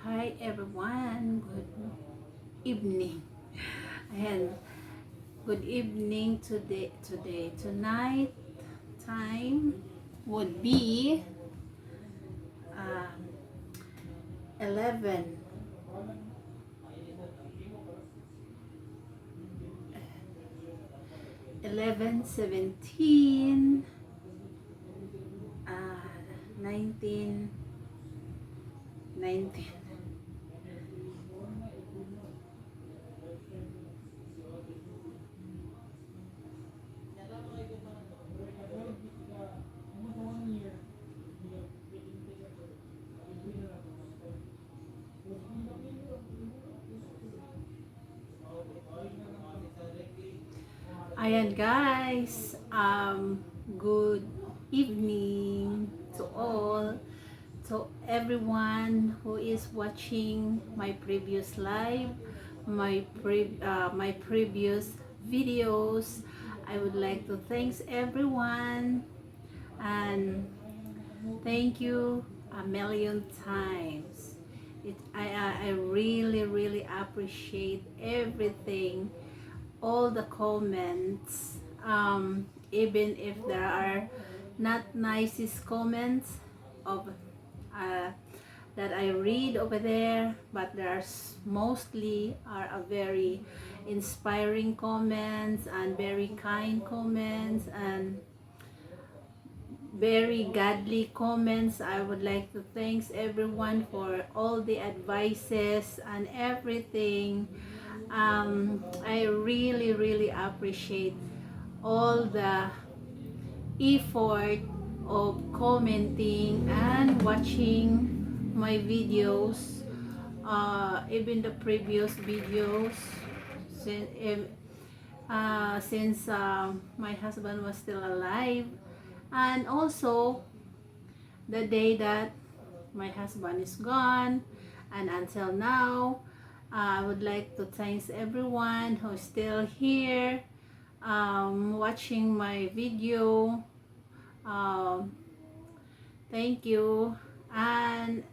Hi everyone, good evening. And good evening tonight time would be um, 11 17 19 19. Ayan guys, good evening to all, to everyone who is watching my previous live, my previous videos. I would like to thank everyone and thank you a million times. I really appreciate everything, all the comments, even if there are not nicest comments of uh, that I read over there, but there are mostly are a very inspiring comments and very kind comments and very godly comments. I would like to thank everyone for all the advices and everything. I really appreciate all the effort of commenting and watching my videos, even the previous videos, since, since my husband was still alive, and also the day that my husband is gone, and until now. I would like to thank everyone who's still here, watching my video. Um, Thank you. And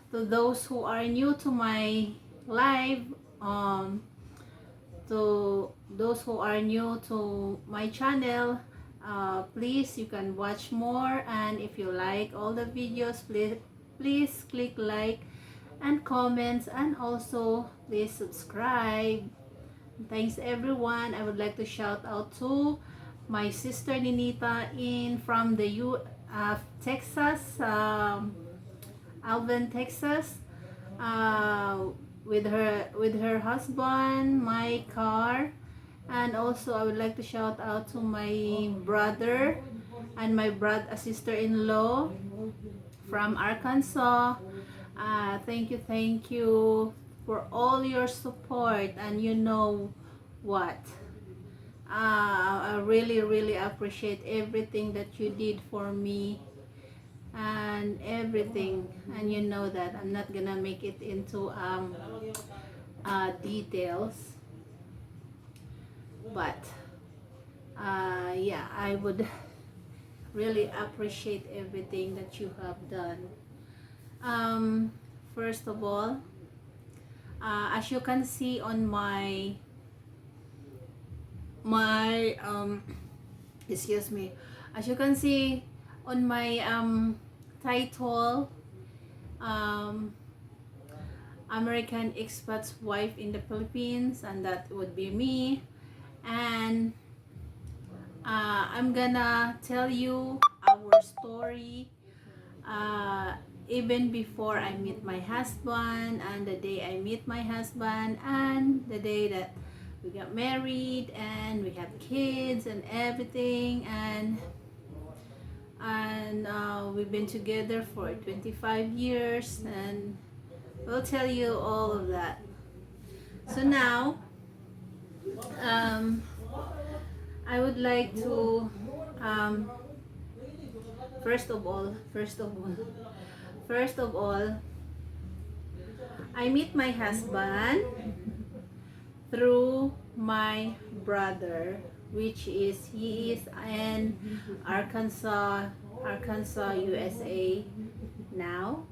to those who are new to my live, um, to those who are new to my channel, please you can watch more, and if you like all the videos, please click like and comments, and also please subscribe. Thanks everyone. I would like to shout out to my sister Ninita in from the Texas, Alvin, Texas, uh, with her husband, my car, and also I would like to shout out to my brother and my brother sister-in-law from Arkansas. Thank you for all your support, and you know what? I really appreciate everything that you did for me and everything. And you know that I'm not gonna make it into details, but yeah, I would really appreciate everything that you have done. Um, First of all, as you can see on my excuse me, as you can see on my title, um, American expat's wife in the Philippines, and that would be me. And I'm gonna tell you our story, uh, even before I meet my husband, and the day I meet my husband, and the day that we got married and we have kids and everything, and we've been together for 25 years, and we'll tell you all of that. So now, um, I would like to, um, first of all, I meet my husband through my brother, which is he is in Arkansas, USA now.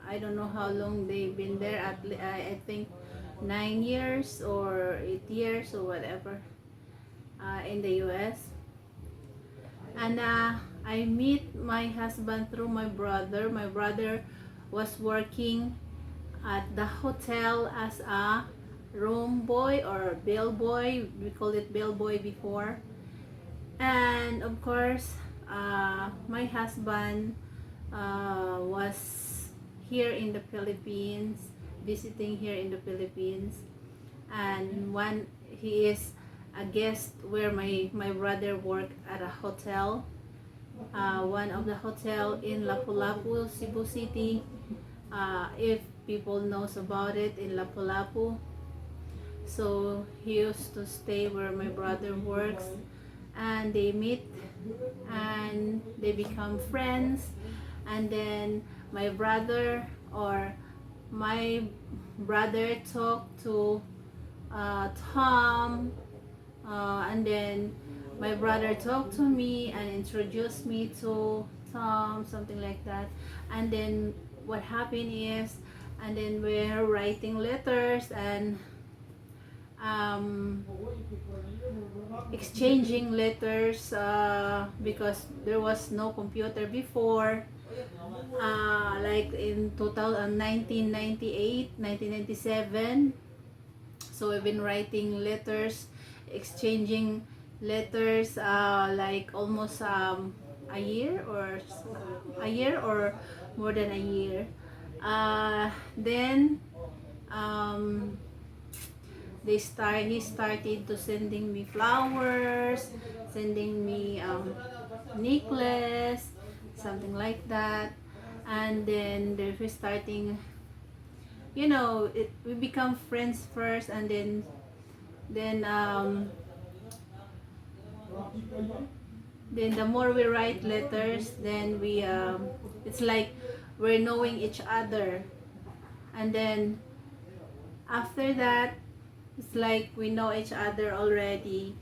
I don't know how long they've been there. I think 9 years or 8 years or whatever, in the US. And I meet my husband through my brother. My brother was working at the hotel as a room boy or bellboy. We called it bellboy before. And of course, my husband was here in the Philippines, visiting here in the Philippines. And one, he is a guest where my brother worked at a hotel, one of the hotel in Lapu-Lapu, Cebu City. If people knows about it, in Lapu-Lapu. So he used to stay where my brother works, and they meet and they become friends. And then my brother talked to Tom, and then my brother talked to me and introduced me to Tom, something like that. And then what happened is, and then we're writing letters and exchanging letters, because there was no computer before, like in 1998, 1997. So we've been writing letters, exchanging letters, like almost a year or more than a year. Then he started to sending me flowers, sending me necklace, something like that. And then we're starting, we become friends first, and then the more we write letters, then we it's like we're knowing each other. And then after that, it's like we know each other already.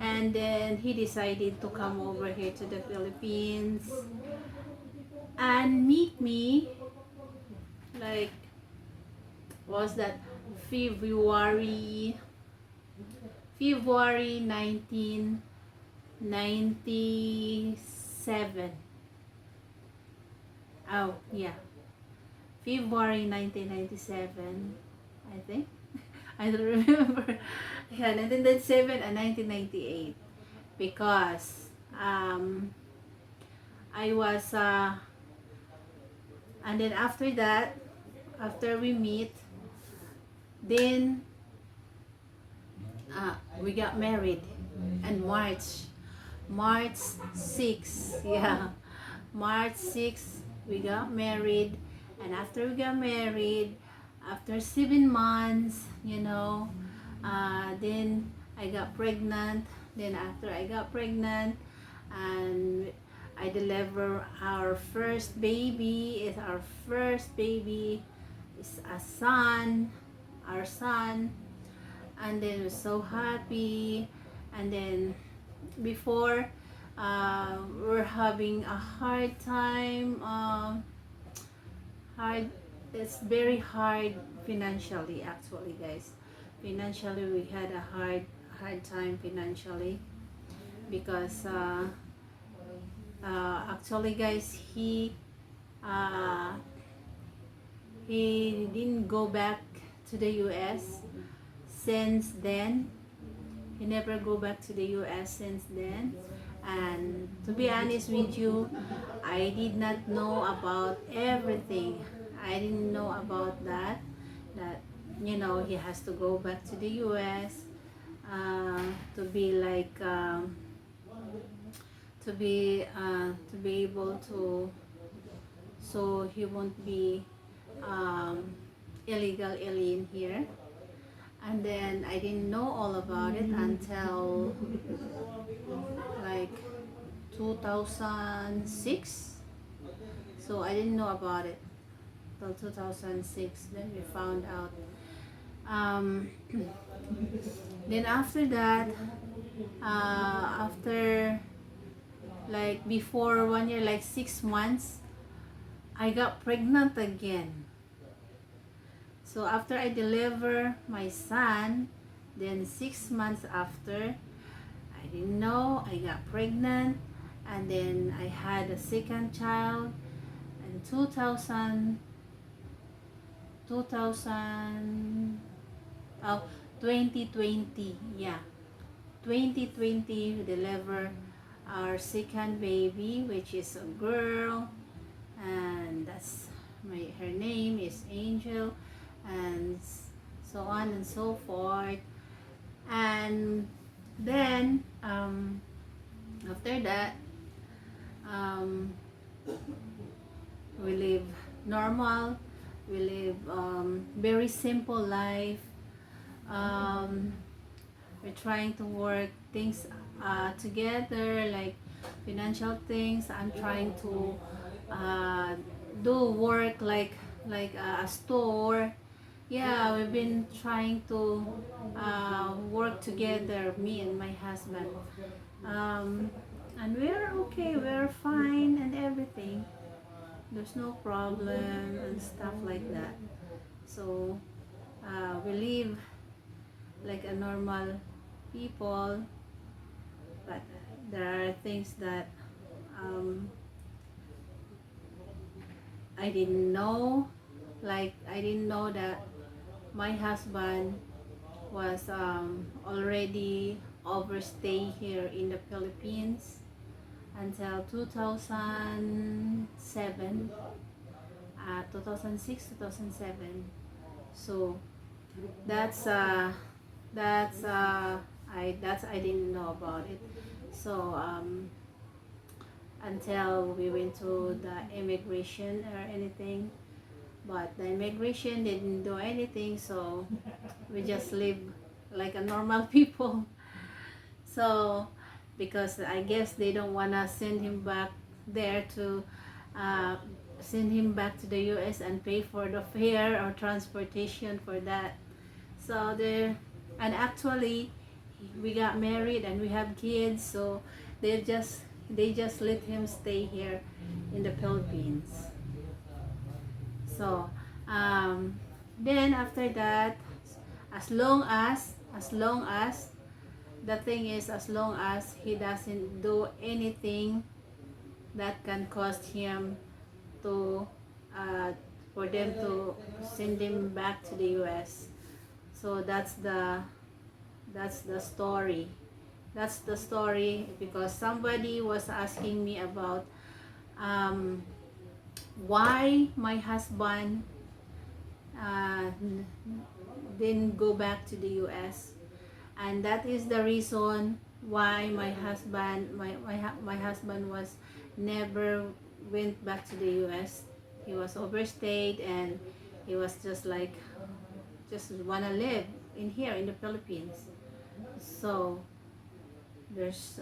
And then he decided to come over here to the Philippines and meet me, like, was that February 1997. Oh yeah, February 1997, I think. I don't remember. Yeah, 1997 and 1998, because I was and then after that, after we meet, then we got married. And March 6, yeah, March 6 we got married. And after we got married, after 7 months, then I got pregnant. Then after I got pregnant, and I deliver our first baby. Our son. And then we're so happy. And then before, we're having a hard time, it's very hard financially, actually, guys. Financially, we had a hard time financially, because actually, guys, he didn't go back to the US since then. He never go back to the US since then. And to be honest with you, I did not know about everything. I didn't know about that he has to go back to the US, to be like, to be able to, so he won't be illegal alien here. And then I didn't know all about it until like 2006. So I didn't know about it till 2006. Then we found out. Then after that, after like before 1 year, like 6 months, I got pregnant again. So after I deliver my son, then 6 months after, I didn't know I got pregnant, and then I had a second child in 2000, oh, 2020, yeah. 2020, we deliver our second baby, which is a girl, and her name is Angel, and so on and so forth. And then after that, um, we live normal, we live very simple life. um, we're trying to work things together, like financial things. I'm trying to uh, do work like a store. Yeah, we've been trying to work together, me and my husband. um, and we're okay, we're fine and everything. There's no problem and stuff like that. So we live like a normal people, but there are things that um, I didn't know. Like I didn't know that my husband was already overstay here in the Philippines until 2007, 2006, 2007. So that's that's I didn't know about it. So until we went to the immigration or anything, but the immigration didn't do anything, so we just live like a normal people. So because I guess they don't wanna send him back there to uh, send him back to the US and pay for the fare or transportation for that. So there, and actually we got married and we have kids, so they just they just let him stay here in the Philippines. So then after that, as long as the thing is, as long as he doesn't do anything that can cost him to uh, for them to send him back to the US. So that's the story. That's the story, because somebody was asking me about um, why my husband uh, didn't go back to the US, and that is the reason why my husband was never went back to the US. He was overstayed, and he was just wanna live in here in the Philippines. So there's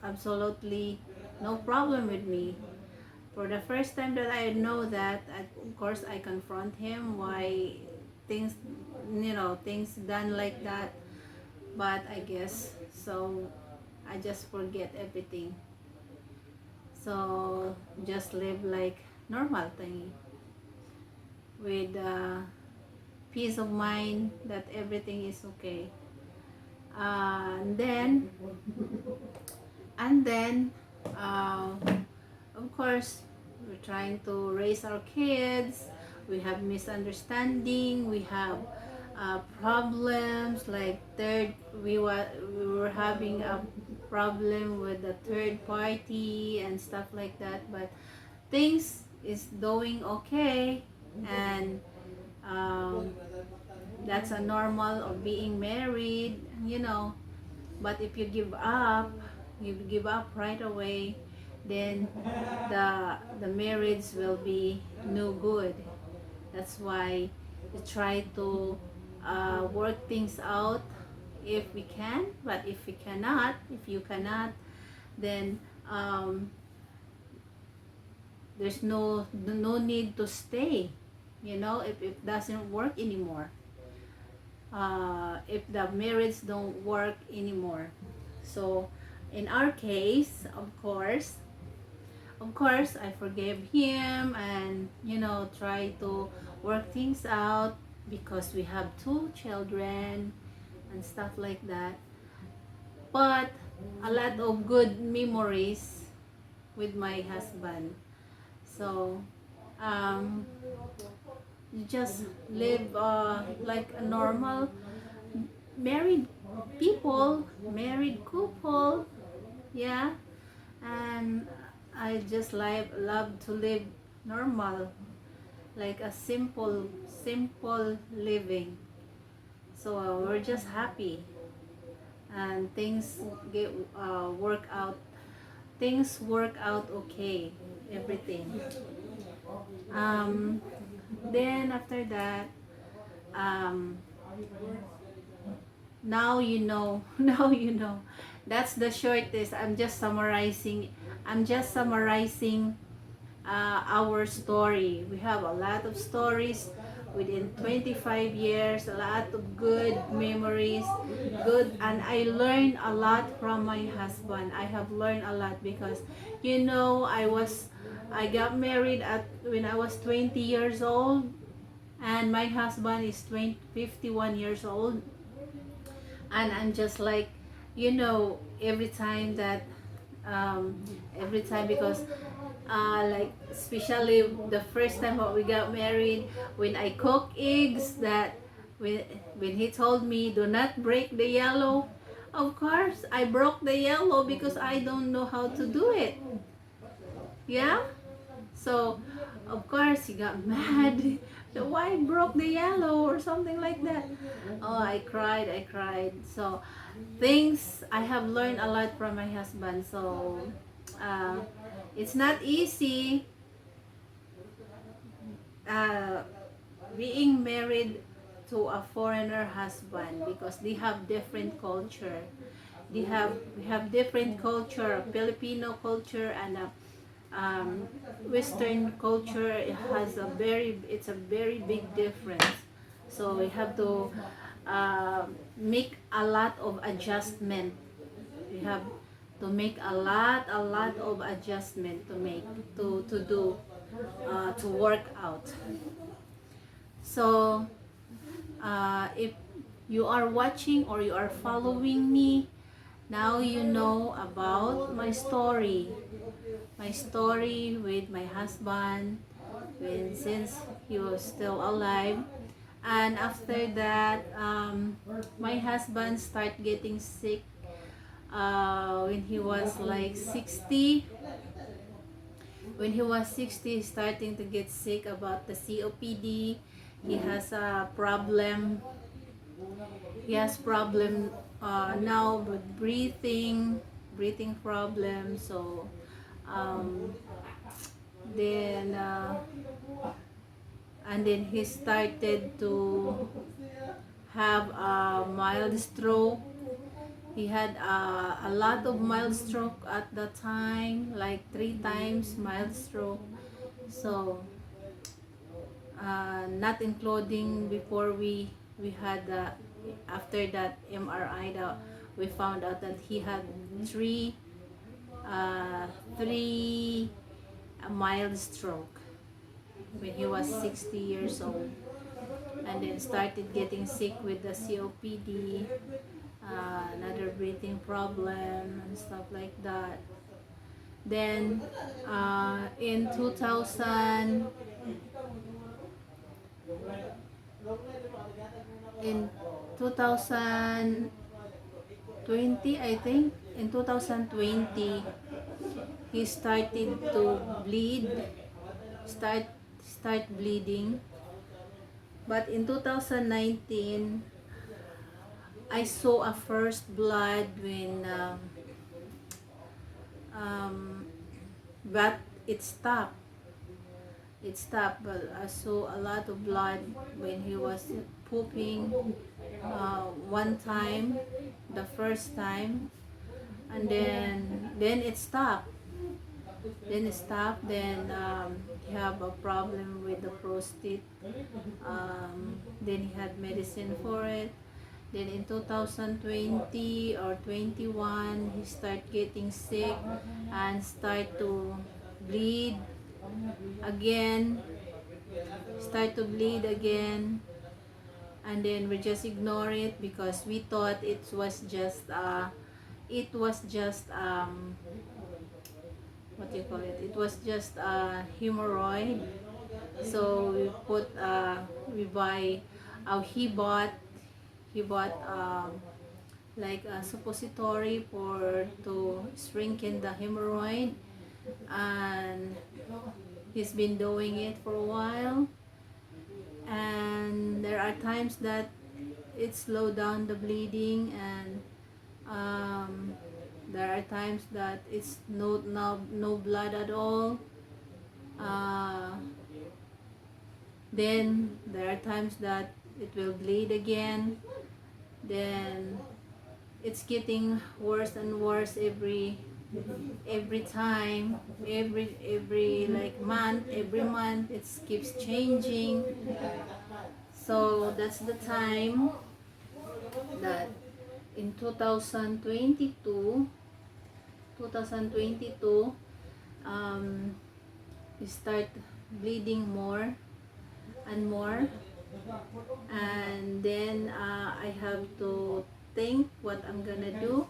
absolutely no problem with me. For the first time that I know that, of course I confront him why things, things done like that. But I guess so, I just forget everything. So just live like normal thing with peace of mind that everything is okay. And then uh, of course we're trying to raise our kids. We have misunderstanding, we have problems like we were having a problem with the third party and stuff like that, but things is doing okay. And um, that's a normal of being married. But if you give up right away, then the marriage will be no good. That's why we try to work things out if we can. But if you cannot, then there's no need to stay. If it doesn't work anymore, if the marriage don't work anymore. So in our case, of course, I forgave him and, try to work things out because we have two children and stuff like that. But a lot of good memories with my husband. So, um, you just live like a normal married married couple, yeah. And I just love to live normal, like a simple living. So we're just happy, and get work out. Things work out okay, everything. Um, then after that, um, now you know, now you know. That's the shortest. I'm just summarizing our story. We have a lot of stories within 25 years, a lot of good memories, and I learned a lot from my husband. I have learned a lot because, I got married at when I was 20 years old, and my husband is 51 years old, and I'm just like, every time that, every time, because like, especially the first time that we got married, when I cook eggs, that when he told me do not break the yellow, of course I broke the yellow because I don't know how to do it, yeah. So of course he got mad. So why broke the yellow or something like that. Oh, I cried. So things I have learned a lot from my husband. So uh, it's not easy uh, being married to a foreigner husband because they have different culture. We have different culture, Filipino culture and Western culture. It's a very big difference. So we have to make a lot of adjustment. We have to make a lot of adjustment to do to work out. So if you are watching or you are following me, now you know about my story with my husband since he was still alive. And after that, my husband started getting sick when he was like 60. When he was 60, starting to get sick about the COPD. He has a problem. He has problem now with breathing problem. So um, then and then he started to have a mild stroke. He had a lot of mild stroke at the time, like 3 times mild stroke. So not including before we had after that MRI, that we found out that he had three mild stroke when he was 60 years old, and then started getting sick with the COPD, another breathing problem and stuff like that. Then in 2020, I think in 2020 he started to start start bleeding. But in 2019 I saw a first blood when um, but it stopped, but I saw a lot of blood when he was pooping one time, the first time, and then then he have a problem with the prostate. Then he had medicine for it. Then in 2020 or 21 he start getting sick and start to bleed again, start to bleed again, and then we just ignore it because we thought it was just what do you call it? It was just a hemorrhoid. So we put we buy he bought like a suppository for to strengthen the hemorrhoid, and he's been doing it for a while, and there are times that it slowed down the bleeding, and um, there are times that it's no blood at all. uh, then there are times that it will bleed again. Then it's getting worse and worse every time, every like month, every month it keeps changing. So that's the time that in 2022 we start bleeding more and more, and then I have to think what I'm gonna do.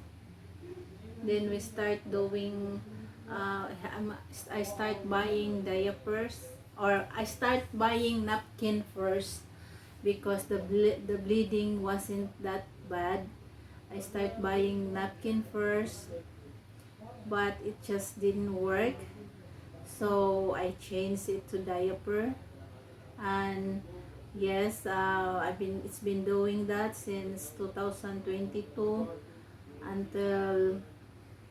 Then we start doing I start buying diapers, or I start buying napkin first because the bleeding wasn't that bad. I start buying napkin first, but it just didn't work. So I changed it to diaper, and yes, it's been doing that since 2022 until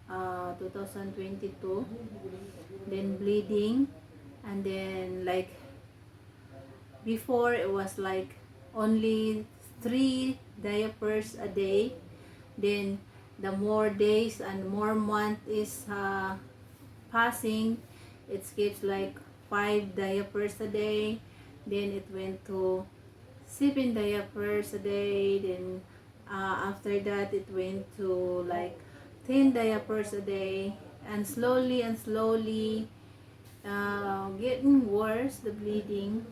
2022. Then bleeding, and then like before it was like only 3 diapers a day. Then the more days and more month is passing, it skips like 5 diapers a day. Then it went to 7 diapers a day. Then after that it went to like 10 diapers a day, and slowly getting worse the bleeding.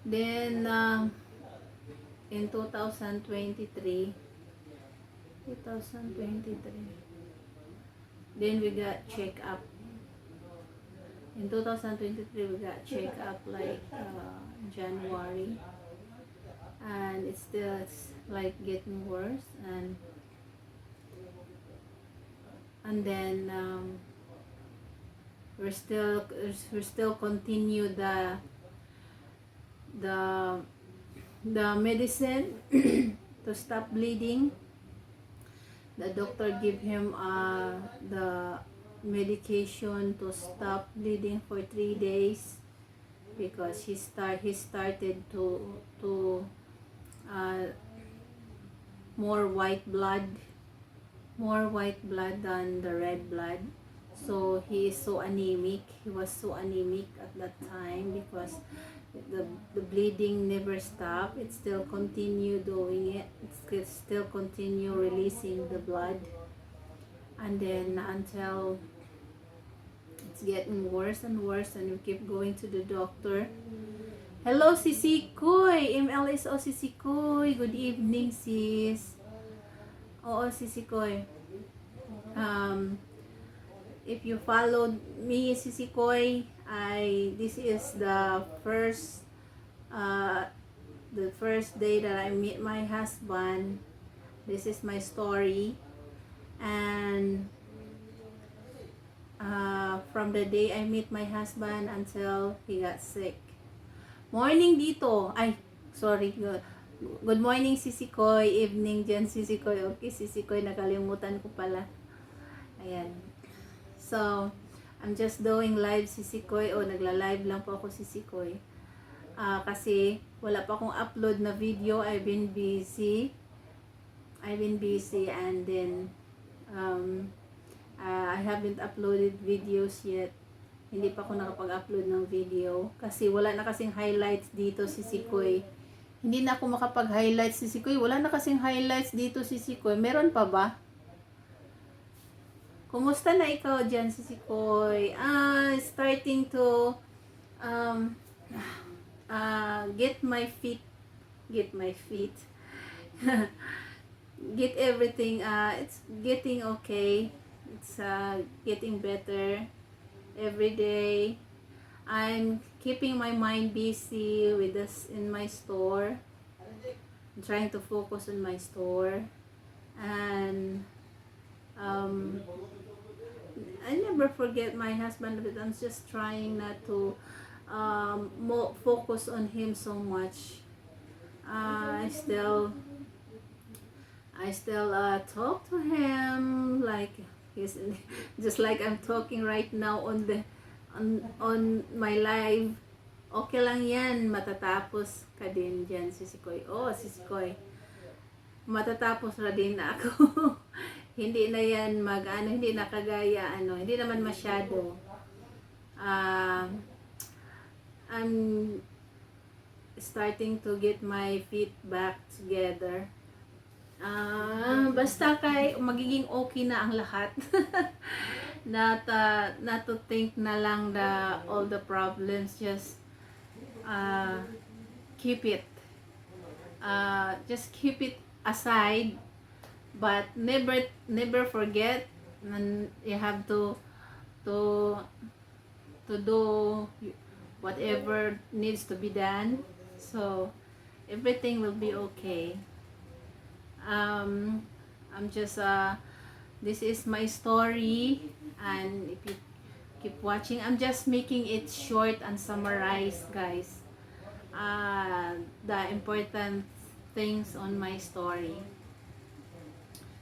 Then in 2023, then we got check up. In 2023 we got check up like January, and it's like getting worse, and then we're still continue the medicine to stop bleeding. The doctor give him the medication to stop bleeding for 3 days because he started to more white blood than the red blood. So he is so anemic. He was so anemic at that time because the bleeding never stopped. It still continue doing it. It still continue releasing the blood, and then until it's getting worse and worse, and we keep going to the doctor. Hello, Sisi Koy! MLSO Sisi Koy! Good evening, sis! Oo, Sisi Koy. If you followed me, Sisi Koy, this is the first day that I meet my husband. This is my story, and from the day I meet my husband until he got sick. Morning dito. Ay, sorry. Good morning, Sisi Koy. Evening dyan, Sisi Koy. Okay, Sisi Koy, nakalimutan ko pala. Ayan. So, I'm just doing live, Sisi Koy. Nagla-live lang po ako, Sisi Koy. Kasi wala pa akong upload na video. I've been busy, and then I haven't uploaded videos yet. Hindi pa ako nakapag-upload ng video kasi wala na kasing highlights dito, Sisi Koy. Hindi na ako makapag-highlights, Sisi Koy. Wala na kasing highlights dito, Sisi Koy. Meron pa ba? Kumusta na ikaw dyan, Sisikoy? Starting to um, get my feet, get my feet, get everything, it's getting okay. It's getting better every day. I'm keeping my mind busy with this in my store. I'm trying to focus on my store. And I never forget my husband, but I'm just trying not to focus on him so much. I still talk to him like he's just like I'm talking right now on the on my live. Okay lang yan, matatapos ka din dyan, Sisikoy. Oh, Sisikoy, matatapos na din ako. Hindi na yan hindi na kagaya, hindi naman masyado. I'm starting to get my feet back together. Basta magiging okay na ang lahat. Not to think na lang all the problems, just keep it. Just keep it aside, but never forget, and you have to do whatever needs to be done, so everything will be okay. I'm just this is my story, and if you keep watching, I'm just making it short and summarized, guys. The important things on my story.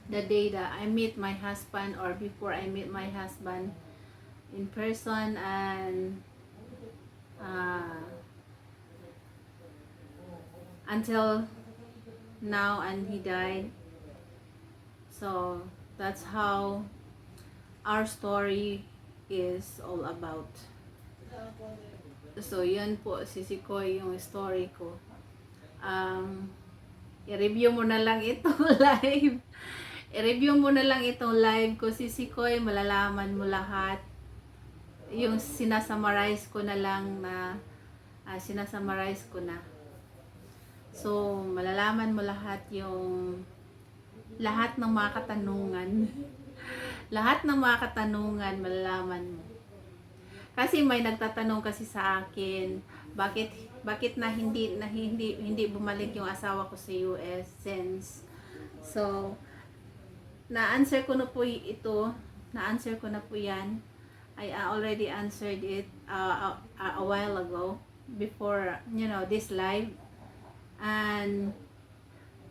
The day that I meet my husband, or before I meet my husband in person, and until now, and he died. So that's how our story is all about. So yun po, Sisikoy, yung story ko. I-review mo na lang itong live. I-review mo na lang itong live ko, Sisikoy, malalaman mo lahat. Yung sinasummarize ko na lang na sinasummarize ko na. So, malalaman mo lahat lahat ng mga katanungan. Lahat ng mga katanungan malalaman mo. Kasi may nagtatanong kasi sa akin, bakit na hindi bumalik yung asawa ko sa US since. So, na-answer ko na po ito. Na-answer ko na po yan. I already answered it a while ago before, this live. And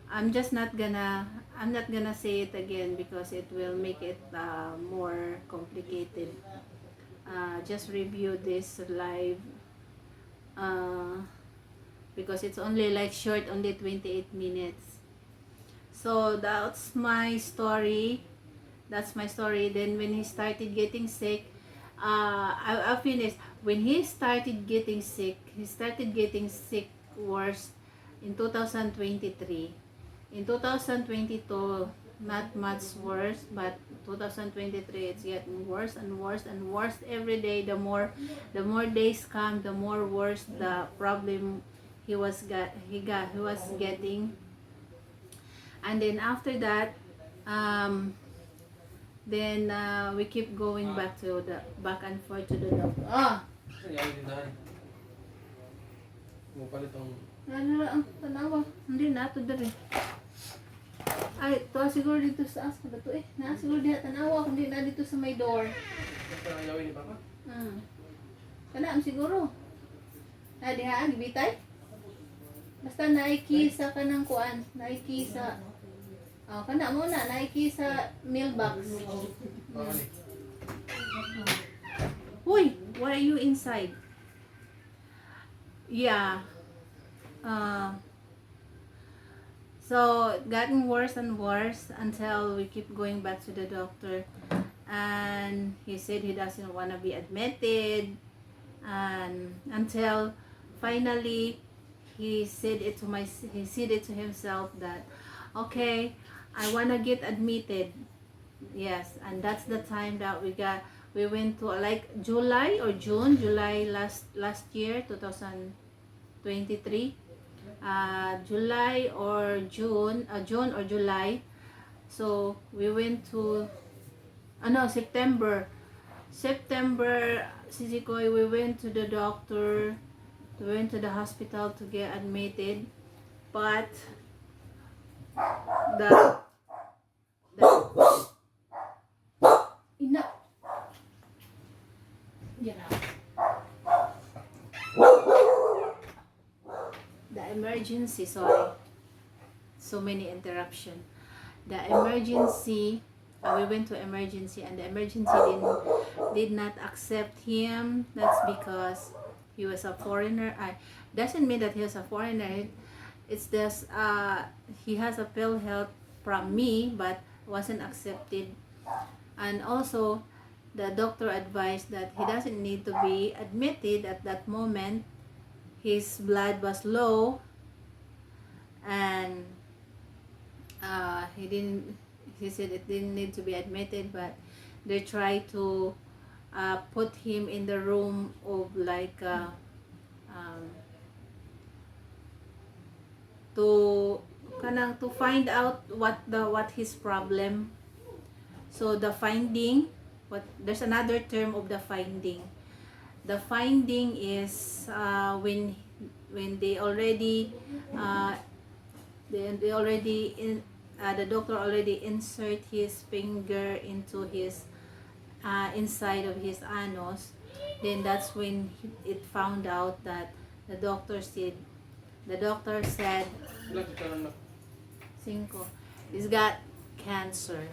I'm not gonna say it again because it will make it more complicated. Just review this live because it's only like short, only 28 minutes. So that's my story. Then when he started getting sick, I finished. When he started getting sick worse in 2023. In 2022, not much worse, but 2023 it's getting worse and worse and worse every day. The more days come, the more worse the problem he was getting. And then after that, then we keep going back and forth to the doctor. Tanawa, hindi na ito dali. Ay, ito siguro dito sa aspa na ito eh. Siguro diha tanawa, hindi na dito sa may door. Kana siguro. Diha, gibitay. Basta naikisa ka ng kuan, naikisa. Kana muna, naikisa mailbox. Uy, why are you inside? Yeah. So it gotten worse and worse until we keep going back to the doctor, and he said he doesn't want to be admitted, and until finally he said it to himself that okay, I want to get admitted. Yes, and that's the time that we went to like July or June, July last year, 2023. July or June or July. So we went to no, September, Sisikoy, we went to the doctor, we went to the hospital to get admitted, but the the ina, you know, the emergency, sorry, so many interruption. The emergency, we went to emergency, and the emergency did not accept him. That's because he was a foreigner. I doesn't mean that he was a foreigner. It's just he has a pill health from me, but wasn't accepted. And also, the doctor advised that he doesn't need to be admitted at that moment. His blood was low, and he said it didn't need to be admitted, but they tried to put him in the room of like um, to to find out what his problem. So the finding, what there's another term of the finding. The finding is when they already they already in the doctor already insert his finger into his inside of his anus. Then that's when it found out that the doctor said cinco, he's got cancer.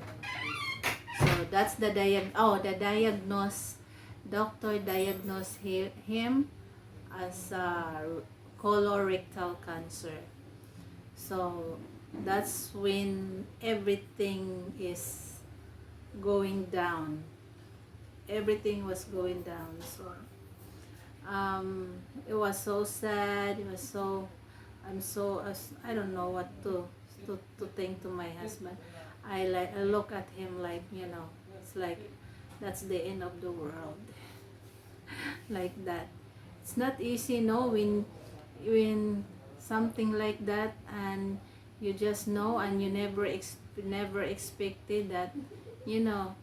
So that's the doctor diagnosed him as colorectal cancer. So that's when everything is going down. Everything was going down. So it was so sad. It was so I don't know what to think to my husband. I look at him like, it's like that's the end of the world. Like that. It's not easy, no, when something like that, and you just know, and you never expected that, of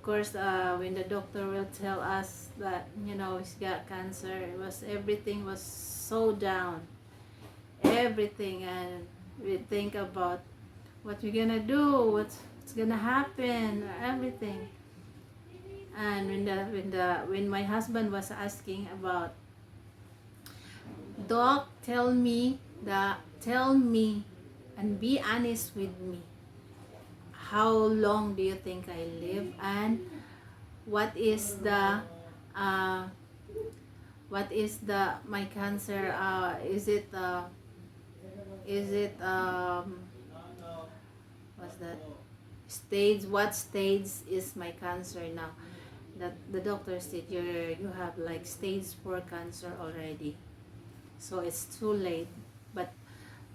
course, when the doctor will tell us that, he's got cancer, everything was so down, everything, and we think about what we're gonna do, what's gonna happen, everything. And when my husband was asking about, doc, tell me and be honest with me, how long do you think I live, and what is the my cancer, is it what's that stage, what stage is my cancer now? That the doctor said you have like stage 4 cancer already, so it's too late. But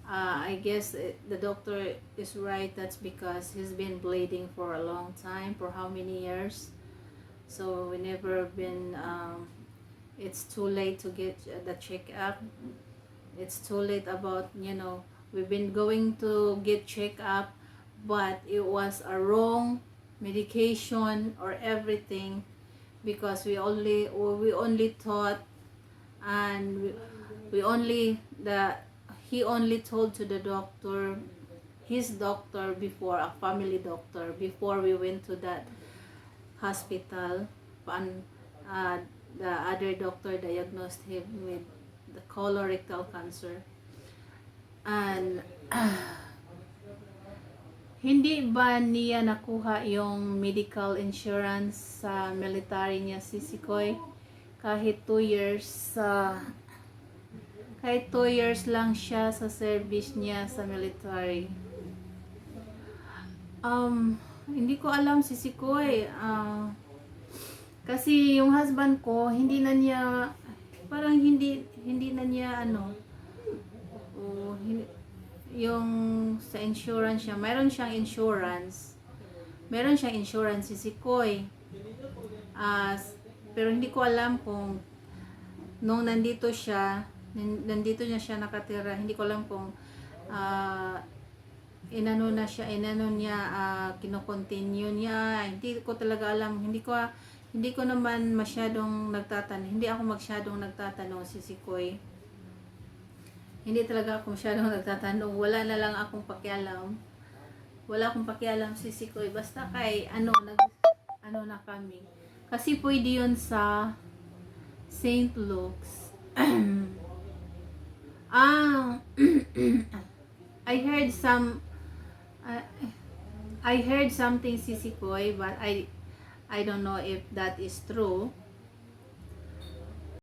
I guess the doctor is right. That's because he's been bleeding for a long time, for how many years. So we never been it's too late to get the checkup. It's too late about, we've been going to get checkup, but it was a wrong medication or everything, because we only thought, and he only told to the doctor, his doctor before, a family doctor, before we went to that hospital, and the other doctor diagnosed him with the colorectal cancer. And hindi ba niya nakuha yung medical insurance sa military niya, si Sikoy? Kahit 2 years kahit 2 years lang siya sa service niya sa military. Hindi ko alam, si Sikoy. Kasi yung husband ko, hindi na niya yung sa insurance siya, mayroon siyang insurance, meron siyang insurance si Sikoy. Pero hindi ko alam kung nung nandito na siya nakatira, hindi ko alam kung inano niya, kino-continue niya. Hindi ko talaga alam. Hindi ko naman masyadong nagtatanong. Hindi ako masyadong nagtatanong si Sikoy. Hindi talaga ako masyadong nagtatanong. Wala na lang akong pakialam. Wala akong pakialam si Sikoy. Basta kay ano na kami. Kasi pwede yun sa St. Luke's. I heard I heard something si Sikoy, but I don't know if that is true.